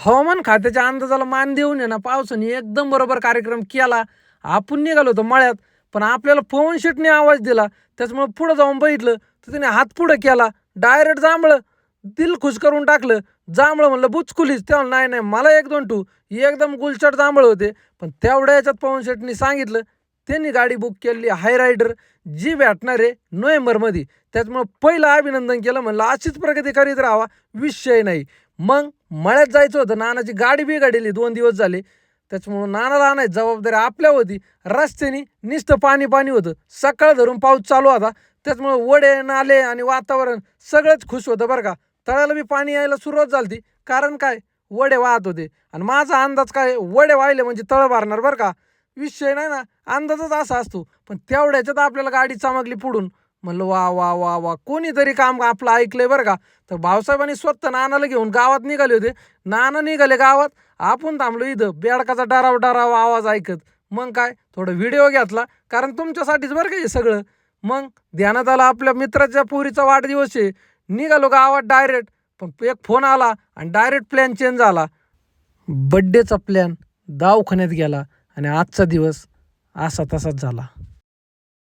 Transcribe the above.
हवामान खात्याच्या अंदाजाला मान देऊन आहे ना पावसाने एकदम बरोबर कार्यक्रम केला. आपण निघालो होतो मळ्यात, पण आपल्याला पवन शेटने आवाज दिला. त्याच्यामुळे पुढं जाऊन बघितलं तर त्याने हात पुढं केला. डायरेक्ट जांभळं दिल खुश करून टाकलं. जांभळं म्हणलं बुचकुलीच. तेव्हा नाही नाही मला 1-2 टू एकदम गुलचट जांभळं होते. पण तेवढ्या याच्यात पवन शेटनी सांगितलं. त्यांनी गाडी बुक केली हाय रायडर, जी भेटणार आहे नोव्हेंबरमध्ये. त्याच्यामुळं पहिलं अभिनंदन केलं. म्हणलं अशीच प्रगती करीत राहावा, विषय नाही. मग मळ्यात जायचं होतं. नानाची गाडी बिघडली 2 दिवस झाले. त्याच्यामुळं नानाला आणायची जबाबदारी आपल्या होती. रस्त्याने नुसतं पाणी पाणी होतं. सकाळ धरून पाऊस चालू होता. त्याच्यामुळं वडे नाले आणि वातावरण सगळंच खुश होतं बरं का. तळ्याला बी पाणी यायला सुरुवात झाली होती. कारण काय, वडे वाहत होते. आणि माझा अंदाज काय, वडे वाहिले म्हणजे तळं भरणार बरं का. विषय नाही ना, अंदाजच असा असतो. पण तेवढ्याच्यात आपल्याला गाडी चमकली पुढून. म्हणलं वा वा वा वा, कोणीतरी काम आपलं ऐकलंय बरं का. तर भाऊसाहेबांनी स्वतः नानाला घेऊन गावात निघाले होते. नाना निघाले गावात, आपण थांबलो इथं बेडकाचा डराव डराव आवाज ऐकत. मग काय थोडं व्हिडिओ घेतला, कारण तुमच्यासाठीच बरं का हे सगळं. मग ध्यानात आलं आपल्या मित्राच्या पोरीचा वाढदिवस आहे. निघालो गावात डायरेक्ट. पण एक फोन आला आणि डायरेक्ट प्लॅन चेंज झाला. बड्डेचा प्लॅन दवाखान्यात गेला आणि आजचा दिवस असा तसाच झाला.